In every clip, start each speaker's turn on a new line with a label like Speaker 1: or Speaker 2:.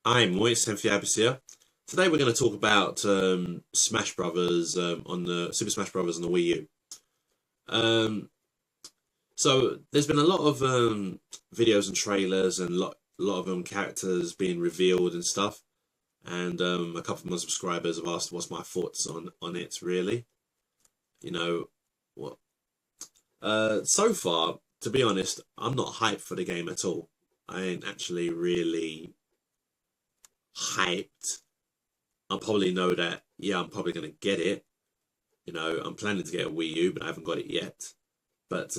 Speaker 1: I'm Moist TEMPHUiBIS here. Today we're going to talk about Smash Brothers on the Super Smash Brothers on the Wii U. So there's been a lot of videos and trailers and lot of characters being revealed and stuff. And a couple of my subscribers have asked what's my thoughts on it really. You know what? So far, to be honest, I'm not hyped for the game at all. I ain't actually really hyped. I probably know that, yeah, I'm probably going to get it. You know, I'm planning to get a Wii U, but I haven't got it yet. But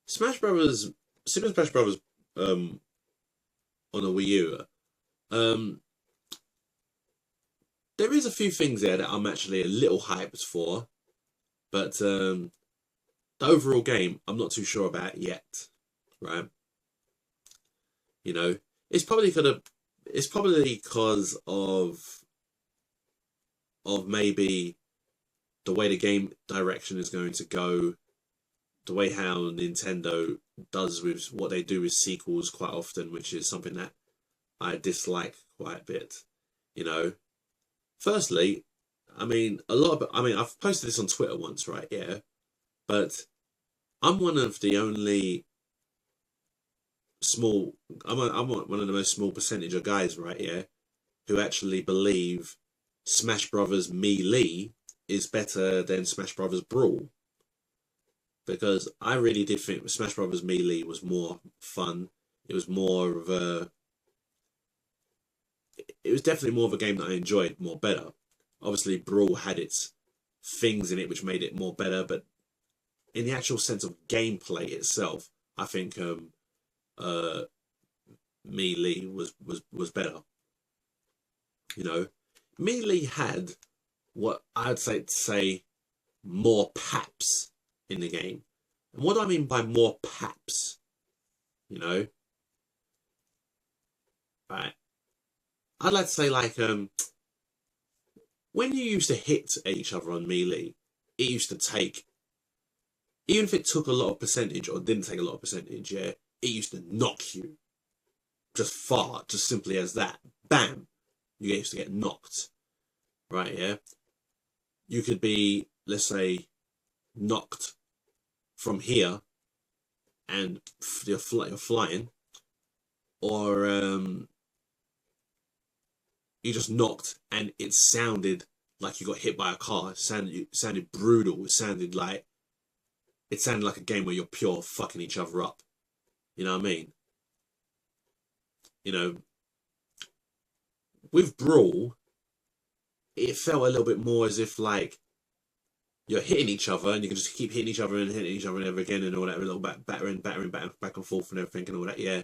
Speaker 1: Smash Brothers, Super Smash Brothers on the Wii U, there is a few things there that I'm actually a little hyped for. But the overall game, I'm not too sure about yet, right? You know, it's probably because of maybe the way the game direction is going to go, the way how Nintendo does with what they do with sequels quite often, which is something that I dislike quite a bit. You know, firstly, I've posted this on Twitter once, right? Yeah, but I'm one of the only I'm one of the most small percentage of guys right here who actually believe Smash Brothers Melee is better than Smash Brothers Brawl, because I really did think Smash Brothers Melee was more fun. It was definitely more of a game that I enjoyed more better. Obviously Brawl had its things in it which made it more better, but in the actual sense of gameplay itself, I think Melee was better. You know, Melee had what I'd say more paps in the game. And what do I mean by more paps? You know, right? I'd like to say, like, when you used to hit each other on Melee, it used to take, even if it took a lot of percentage or didn't take a lot of percentage, yeah, it used to knock you just far, just simply as that. Bam! You used to get knocked, right? Yeah, you could be, let's say, knocked from here, and you're flying, or you just knocked and it sounded like you got hit by a car. It sounded brutal. It sounded like a game where you're pure fucking each other up. You know what I mean? You know, with Brawl, it felt a little bit more as if, like, you're hitting each other and you can just keep hitting each other and hitting each other and ever again and all that, a little battering back and forth and everything and all that, yeah.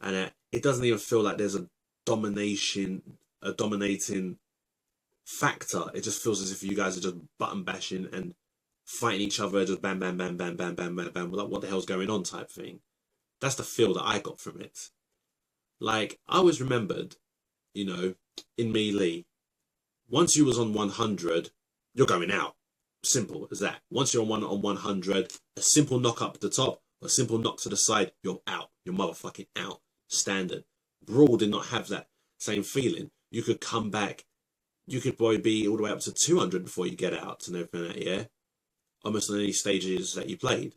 Speaker 1: And it doesn't even feel like there's a dominating factor. It just feels as if you guys are just button bashing and fighting each other, just bam, bam, bam, bam, bam, bam, bam, bam, like what the hell's going on type thing. That's the feel that I got from it. Like, I always remembered, you know, in Melee, once you was on 100, you're going out. Simple as that. Once you're on 100, a simple knock up at the top, or a simple knock to the side, you're out. You're motherfucking out. Standard. Brawl did not have that same feeling. You could come back. You could probably be all the way up to 200 before you get out and everything like that, yeah? Almost on any stages that you played.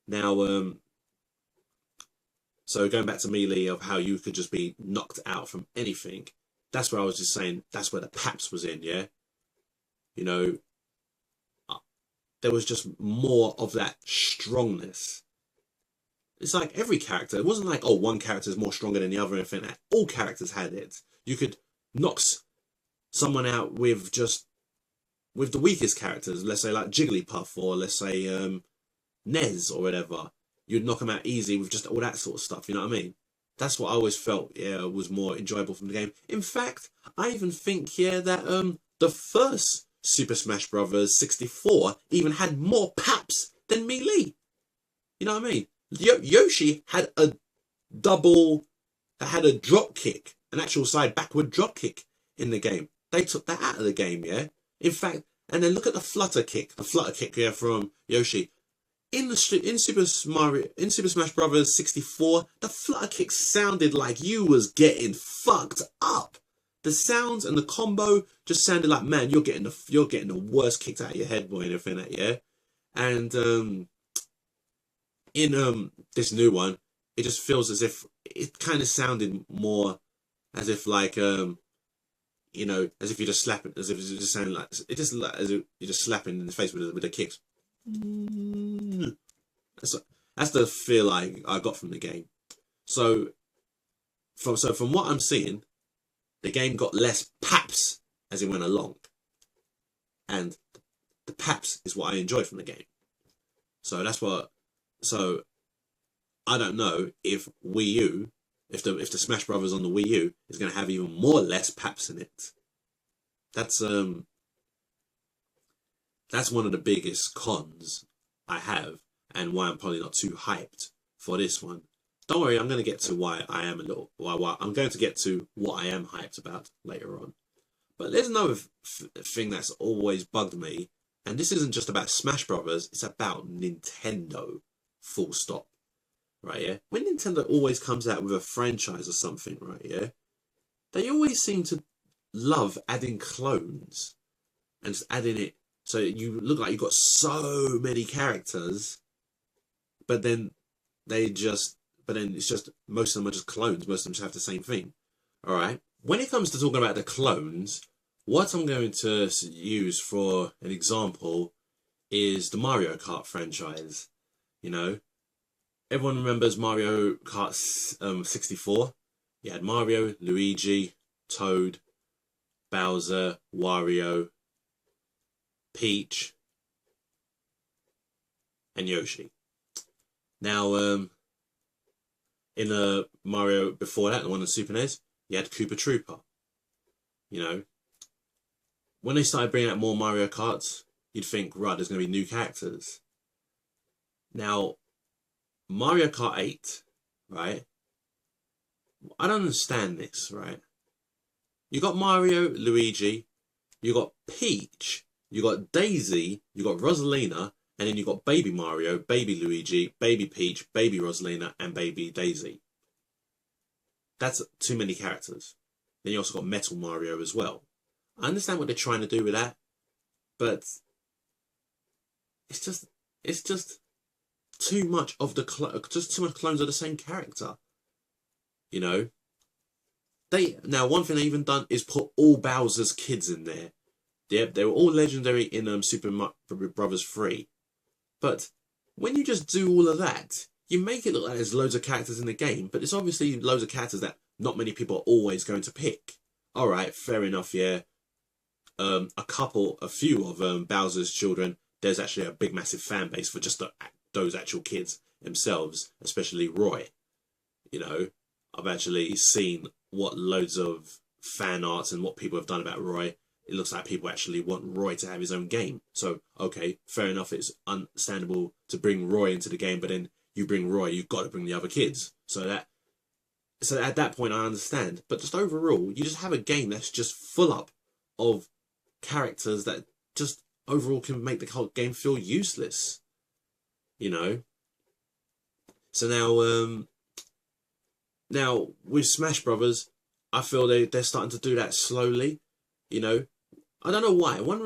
Speaker 1: Now, so going back to Melee, of how you could just be knocked out from anything, that's where I was just saying, that's where the paps was in, yeah? You know, there was just more of that strongness. It's like every character, it wasn't like, oh, one character is more stronger than the other, and anything like that. All characters had it. You could knock someone out with the weakest characters, let's say like Jigglypuff, or let's say Nez or whatever. You'd knock them out easy with just all that sort of stuff, you know what I mean? That's what I always felt, yeah, was more enjoyable from the game. In fact, I even think, yeah, that the first Super Smash Bros. 64 even had more paps than Melee. You know what I mean? Yoshi had a drop kick, an actual side backward drop kick in the game. They took that out of the game, yeah? In fact, and then look at the flutter kick, yeah, from Yoshi. in Super Smash Brothers 64, the flutter kick sounded like you was getting fucked up. The sounds and the combo just sounded like, man, you're getting the worst kicked out of your head, boy, and everything like that, yeah. And in this new one, it just feels as if it kind of sounded more as if like you know, as if you're just slapping, as if it's just sounding like it just like as if you're just slapping in the face with the kicks. That's the feel I got from the game. So from what I'm seeing, the game got less paps as it went along, and the paps is what I enjoyed from the game. So that's what. So I don't know if Wii U, if the Smash Brothers on the Wii U is going to have even more less paps in it. That's one of the biggest cons I have, and why I'm probably not too hyped for this one. Don't worry, I'm going to get to why I am I'm going to get to what I am hyped about later on. But there's another thing that's always bugged me, and this isn't just about Smash Brothers, it's about Nintendo, full stop. Right, yeah? When Nintendo always comes out with a franchise or something, right, yeah? They always seem to love adding clones and just adding it so you look like you've got so many characters, but then it's just, most of them are just clones. Most of them just have the same thing. All right. When it comes to talking about the clones, what I'm going to use for an example is the Mario Kart franchise. You know, everyone remembers Mario Kart 64. You had Mario, Luigi, Toad, Bowser, Wario, Peach, and Yoshi. Now, in the Mario before that, the one on Super NES, you had Koopa Troopa. You know, when they started bringing out more Mario Karts, you'd think, right, there's going to be new characters. Now, Mario Kart 8, right? I don't understand this, right? You got Mario, Luigi, you got Peach, you got Daisy, you got Rosalina, and then you got Baby Mario, Baby Luigi, Baby Peach, Baby Rosalina, and Baby Daisy. That's too many characters. Then you also got Metal Mario as well. I understand what they're trying to do with that, but it's just too much of just too much clones of the same character. You know, one thing they even done is put all Bowser's kids in there. They were all legendary in Super Mario Brothers 3. But when you just do all of that, you make it look like there's loads of characters in the game, but it's obviously loads of characters that not many people are always going to pick. All right, fair enough, yeah. A few of Bowser's children, there's actually a big, massive fan base for just those actual kids themselves, especially Roy. You know, I've actually seen what loads of fan arts and what people have done about Roy. It looks like people actually want Roy to have his own game. So, okay, fair enough, it's understandable to bring Roy into the game, but then you bring Roy, you've got to bring the other kids. So at that point, I understand. But just overall, you just have a game that's just full up of characters that just overall can make the whole game feel useless. You know? So now with Smash Brothers, I feel they're starting to do that slowly. You know, I don't know why. One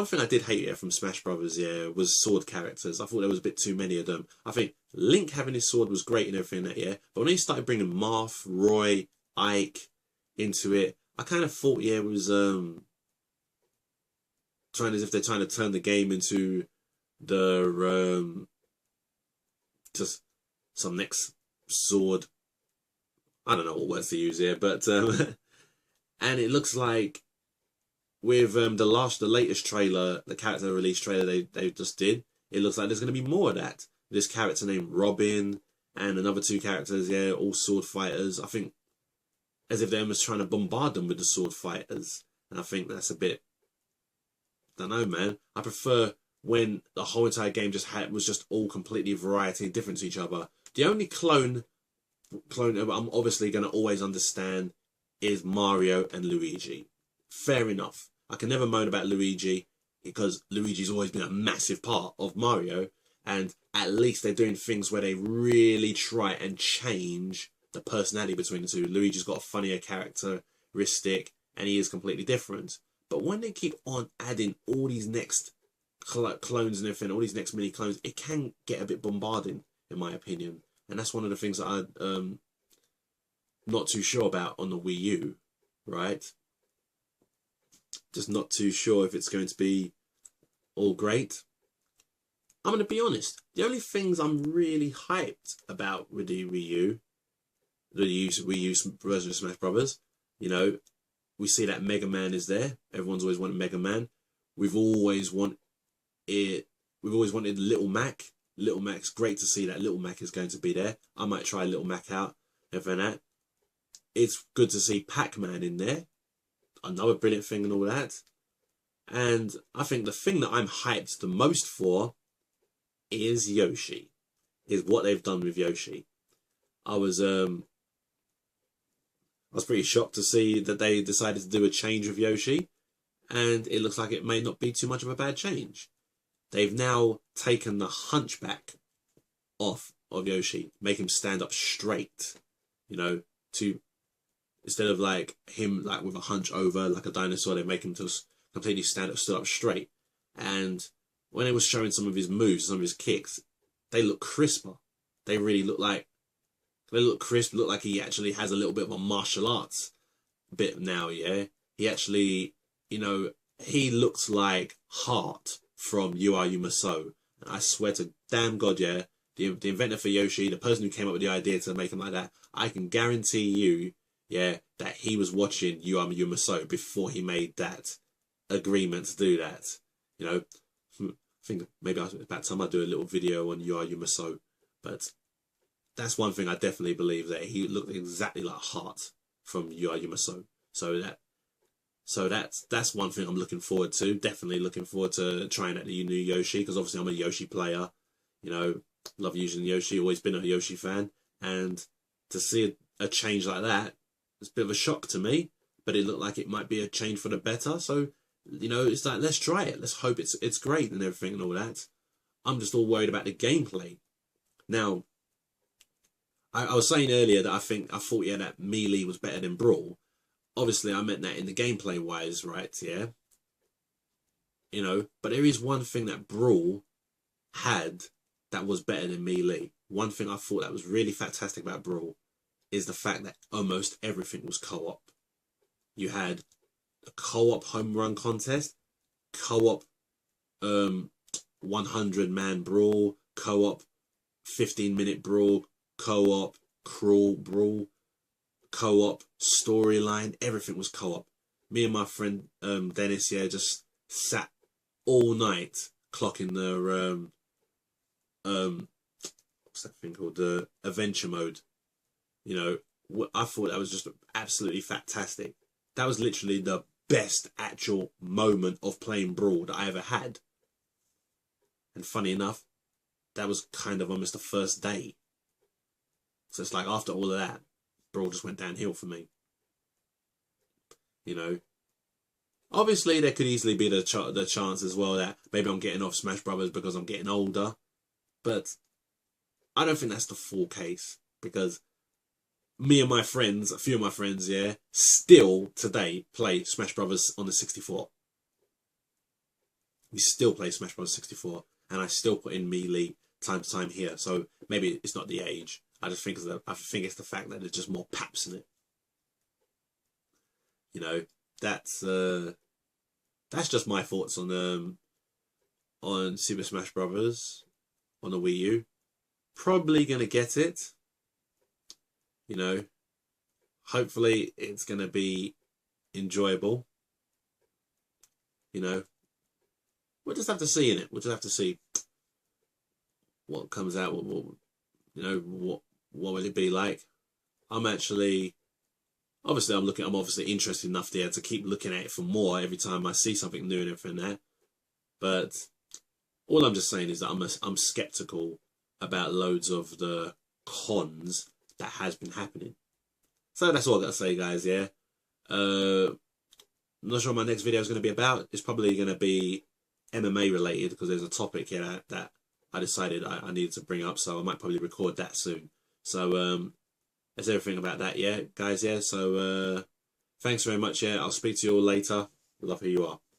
Speaker 1: thing I did hate from Smash Brothers, was sword characters. I thought there was a bit too many of them. I think Link having his sword was great and everything that year, but when they started bringing Marth, Roy, Ike into it, I kind of thought, it was as if they're trying to turn the game into the just some next sword. I don't know what words to use here, but and it looks like with the latest trailer, the character release trailer they just did, it looks like there's going to be more of that. This character named Robin and another two characters, all sword fighters. I think as if they're almost trying to bombard them with the sword fighters, and I think that's a bit. I don't know, man. I prefer when the whole entire game was just all completely variety and different to each other. The only clone I'm obviously going to always understand is Mario and Luigi. Fair enough. I can never moan about Luigi because Luigi's always been a massive part of Mario, And at least they're doing things where they really try and change the personality between the two. Luigi's got a funnier characteristic, and he is completely different. But when they keep on adding all these next clones and everything, all these next mini clones, it can get a bit bombarding, in my opinion. And that's one of the things that I'm not too sure about on the Wii U, right? Just not too sure if it's going to be all great. I'm going to be honest. The only things I'm really hyped about with the Wii U, the Wii U version of Smash Brothers, you know, we see that Mega Man is there. Everyone's always wanted Mega Man. We've always wanted Little Mac. Little Mac's great to see that Little Mac is going to be there. I might try Little Mac out. Everything that. It's good to see Pac-Man in there. Another brilliant thing and all that. And I think the thing that I'm hyped the most for is Yoshi. Is what they've done with Yoshi. I was pretty shocked to see that they decided to do a change with Yoshi, and it looks like it may not be too much of a bad change. They've now taken the hunchback off of Yoshi, make him stand up straight, you know, instead of like him like with a hunch over like a dinosaur, they make him just completely stood up straight. And when it was showing some of his moves, some of his kicks, they look crisper. They really look like they look crisp, look like he actually has a little bit of a martial arts bit now, yeah? He actually, you know, he looks like Heart from You Are You Must So. And I swear to damn God, yeah, the inventor for Yoshi, the person who came up with the idea to make him like that, I can guarantee you, yeah, that he was watching You Are You Must So before he made that agreement to do that. You know, I think maybe about time I do a little video on You Are You Must So. But that's one thing I definitely believe, that he looked exactly like Heart from You Are You Must So. So that's one thing I'm looking forward to. Definitely looking forward to trying out the new Yoshi, because obviously I'm a Yoshi player. You know, love using Yoshi. Always been a Yoshi fan, and to see a change like that, it's a bit of a shock to me. But it looked like it might be a change for the better. So, you know, it's like, let's try it. Let's hope it's great and everything and all that. I'm just all worried about the gameplay. Now, I was saying earlier that I thought yeah, that Melee was better than Brawl. Obviously, I meant that in the gameplay wise, right? Yeah. You know, but there is one thing that Brawl had that was better than Melee. One thing I thought that was really fantastic about Brawl is the fact that almost everything was co-op. You had a co-op home run contest, co-op 100-man brawl, co-op 15-minute brawl, co-op crawl brawl, co-op storyline. Everything was co-op. Me and my friend Dennis, yeah, just sat all night clocking the what's that thing called, the adventure mode. You know, I thought that was just absolutely fantastic. That was literally the best actual moment of playing Brawl that I ever had. And funny enough, that was kind of almost the first day. So it's like after all of that, Brawl just went downhill for me. You know, obviously there could easily be the chance as well that maybe I'm getting off Smash Brothers because I'm getting older, but I don't think that's the full case, because me and my friends, a few of my friends, yeah, still today play Smash Brothers on the 64. We still play Smash Brothers 64, and I still put in Melee time to time here. So maybe it's not the age. I just think it's the fact that there's just more paps in it. You know, that's just my thoughts on Super Smash Brothers on the Wii U. Probably gonna get it. You know, hopefully it's gonna be enjoyable. You know, we'll just have to see in it. We'll just have to see what comes out. What you know, what will it be like? I'm obviously interested enough there to keep looking at it for more every time I see something new and everything there. But all I'm just saying is that I'm skeptical about loads of the cons that has been happening. So that's all I got to say, guys. Yeah. I'm not sure what my next video is going to be about. It's probably going to be MMA related, because there's a topic here that I decided I needed to bring up, so I might probably record that soon. So that's everything about that, yeah, guys, yeah. So thanks very much, yeah. I'll speak to you all later. Love who you are.